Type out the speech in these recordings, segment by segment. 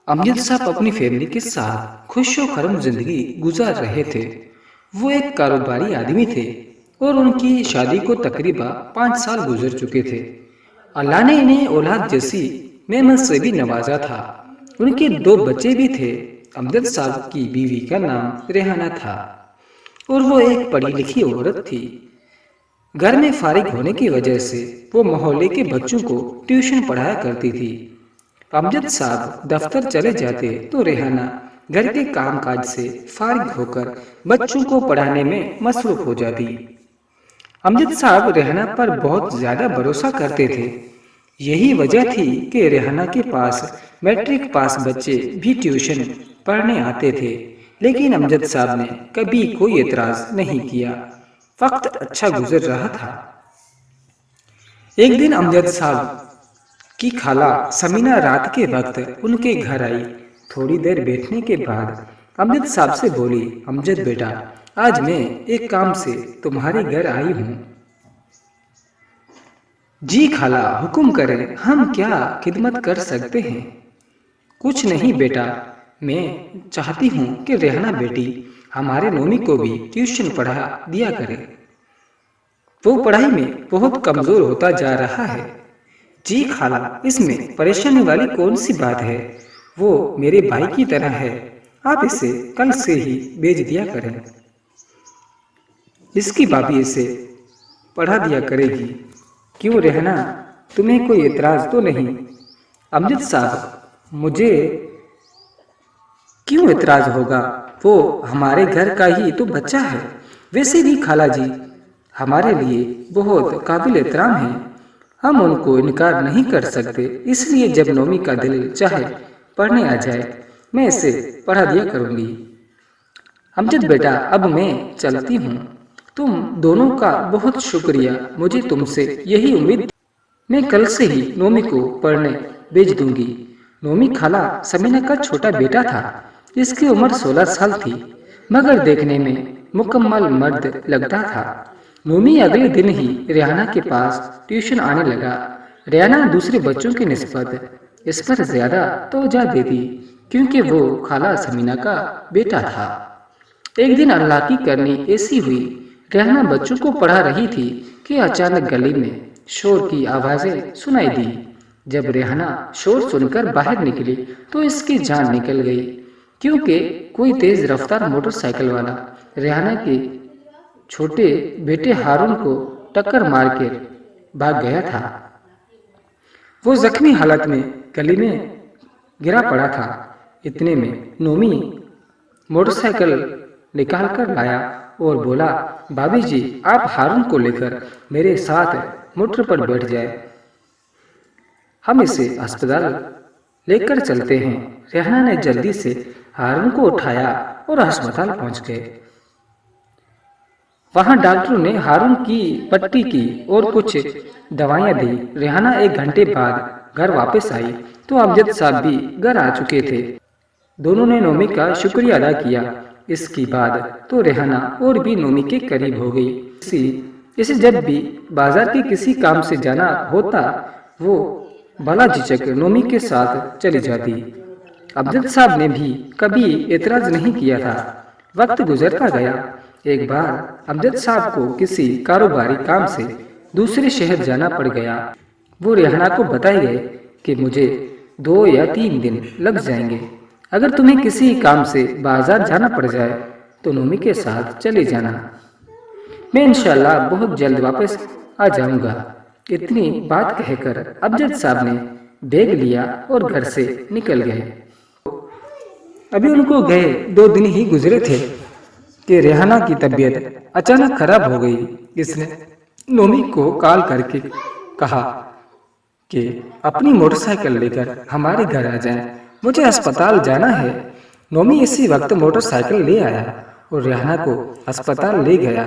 अमजद साहब अपनी फैमिली के साथ खुश व खरम जिंदगी गुजार रहे थे। वो एक कारोबारी आदमी थे और उनकी शादी को तकरीबन 5 साल गुजर चुके थे। अल्लाह ने इन्हें औलाद जैसी मेहनत से भी नवाजा था। उनके 2 बच्चे भी थे। अमजद साहब की बीवी का नाम रेहाना था और वो एक पढ़ी लिखी औरत थी। घर में फारिग होने की वजह से वो मोहल्ले के बच्चों को ट्यूशन पढ़ाया करती थी। अमजद साहब दफ्तर चले जाते तो रेहाना घर के कामकाज से फारिग होकर बच्चों को पढ़ाने में मसरूफ हो जाती। अमजद साहब रेहाना पर बहुत ज्यादा भरोसा करते थे। यही वजह थी कि रेहाना के पास मैट्रिक पास बच्चे भी ट्यूशन पढ़ने आते थे, लेकिन अमजद साहब ने कभी कोई एतराज नहीं किया। वक्त अच्छा गुजर रहा था। एक दिन अमजद साहब की खाला समीना रात के वक्त उनके घर आई। थोड़ी देर बैठने के बाद अमजद साहब से बोली, अमजद बेटा, आज मैं एक काम से तुम्हारे घर आई हूँ। जी खाला, हुक्म करें, हम क्या खिदमत कर सकते हैं? कुछ नहीं बेटा, मैं चाहती हूँ कि रेहाना बेटी हमारे नोमी को भी ट्यूशन पढ़ा दिया करे। वो पढ़ाई में बहुत कमजोर होता जा रहा है। जी खाला, इसमें परेशानी वाली कौन सी बात है? वो मेरे भाई की तरह है। आप इसे कल से ही भेज दिया करें। इसकी भाभी इसे पढ़ा दिया करेगी। क्यों रेहाना, तुम्हें कोई एतराज तो नहीं? अमजद साहब, मुझे क्यों एतराज होगा? वो हमारे घर का ही तो बच्चा है। वैसे भी खाला जी हमारे लिए बहुत काबिल एहतराम है। हम उनको इनकार नहीं कर सकते। इसलिए जब नोमी का दिल चाहे पढ़ने आ जाए, मैं इसे पढ़ा दिया करूंगी। अमजद बेटा, अब मैं चलती हूँ। तुम दोनों का बहुत शुक्रिया। मुझे तुमसे यही उम्मीद। मैं कल से ही नोमी को पढ़ने भेज दूंगी। नोमी खाला समीना का छोटा बेटा था। इसकी उम्र 16 साल थी, मगर देखने में मुकम्मल मर्द लगता था। नोमी अगले दिन ही रेहाना के पास ट्यूशन आने लगा। रेहाना दूसरे बच्चों की निस्बत इस पर ज्यादा तवज्जो देती, क्योंकि वो खाला समीना का बेटा था। एक दिन अल्लाह की करनी ऐसी हुई, रेहाना बच्चों को पढ़ा रही थी कि अचानक गली में शोर की आवाजें सुनाई दी। जब रेहाना शोर सुनकर बाहर निकली तो इसकी जान निकल गई, क्योंकि कोई तेज रफ्तार मोटरसाइकिल वाला रेहाना के छोटे बेटे हारून को टक्कर मार के भाग गया था। वो जख्मी हालत में गली में गिरा पड़ा था। इतने में नोमी मोटरसाइकिल निकाल कर लाया और बोला, भाभी जी, आप हारून को लेकर मेरे साथ मोटर पर बैठ जाए, हम इसे अस्पताल लेकर चलते हैं। रेहाना ने जल्दी से हारून को उठाया और अस्पताल पहुंच गए। वहां डॉक्टरों ने हारून की पट्टी की और कुछ दवाइयां दी। रेहाना 1 घंटे बाद घर वापस आई तो अमजद साहब भी घर आ चुके थे। दोनों ने नोमी का शुक्रिया अदा किया। इसके बाद तो रेहाना और भी नोमी के करीब हो गई। इसे जब भी बाजार के किसी काम से जाना होता, वो भला झिझक नोमी के साथ चली जाती। अमजद साहब ने भी कभी एतराज नहीं किया था। वक्त गुजरता गया। एक बार अमजद साहब को किसी कारोबारी काम से दूसरे शहर जाना पड़ गया। वो रेहाना को बताए गए कि मुझे 2 या 3 दिन लग जाएंगे। अगर तुम्हें किसी काम से बाजार जाना पड़ जाए तो नोमी के साथ चले जाना। मैं इंशाल्लाह बहुत जल्द वापस आ जाऊंगा। इतनी बात कहकर अमजद साहब ने बैग लिया और घर से निकल गए। अभी उनको गए 2 दिन ही गुजरे थे कि रेहाना की तबीयत अचानक खराब हो गई। इसने नोमी को कॉल करके कहा कि अपनी मोटरसाइकिल लेकर हमारे घर आ जाएं, मुझे अस्पताल जाना है। नोमी इसी वक्त मोटरसाइकिल ले आया और रेहाना को अस्पताल ले गया।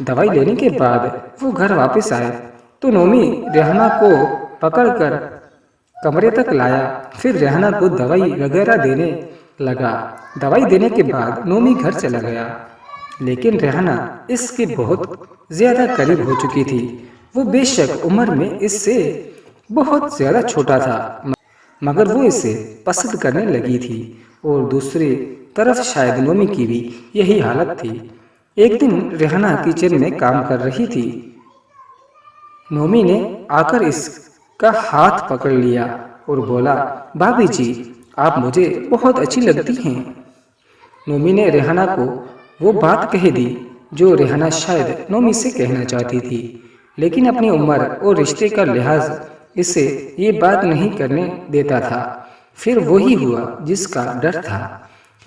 दवाई लेने के बाद वो घर वापस आए तो नोमी रेहाना को पकड़कर कमरे तक लाया। फिर रेहाना को दवाई वगैरह देने लगा। दवाई देने के बाद नोमी घर चला गया, लेकिन रेहाना इसके बहुत ज्यादा करीब हो चुकी थी। वो बेशक उम्र में इससे बहुत ज्यादा छोटा था, मगर वो इसे पसंद करने लगी थी और दूसरी तरफ शायद नोमी की भी यही हालत थी। एक दिन रेहाना किचन में काम कर रही थी। नोमी ने आकर इसका हाथ पकड़ लिया और बोला, भाभी जी, आप मुझे बहुत अच्छी लगती हैं। नोमी ने रेहाना को वो बात कह दी जो रेहाना शायद नोमी से कहना चाहती थी, लेकिन अपनी उम्र और रिश्ते का लिहाज इसे ये बात नहीं करने देता था। फिर वही हुआ जिसका डर था।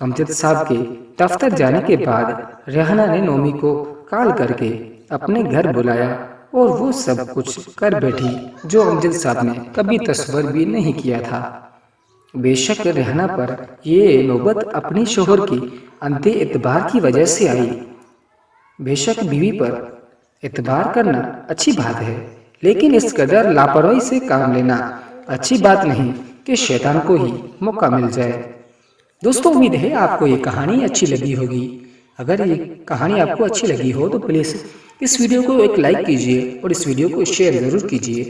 अमजद साहब के दफ्तर जाने के बाद रेहाना ने नोमी को कॉल करके अपने घर बुलाया और वो सब कुछ कर बैठी जो अमजद साहब ने कभी तस्वर भी नहीं किया था। बेशक रेहाना पर ये नौबत अपने शोहर की अंधे एतबार की वजह से आई। बेशक बीवी पर एतबार करना अच्छी बात है, लेकिन इस कदर लापरवाही से काम लेना अच्छी बात नहीं कि शैतान को ही मौका मिल जाए। दोस्तों, उम्मीद है आपको ये कहानी अच्छी लगी होगी। अगर ये कहानी आपको अच्छी लगी हो तो प्लीज़ इस वीडियो को एक लाइक कीजिए और इस वीडियो को शेयर ज़रूर कीजिए।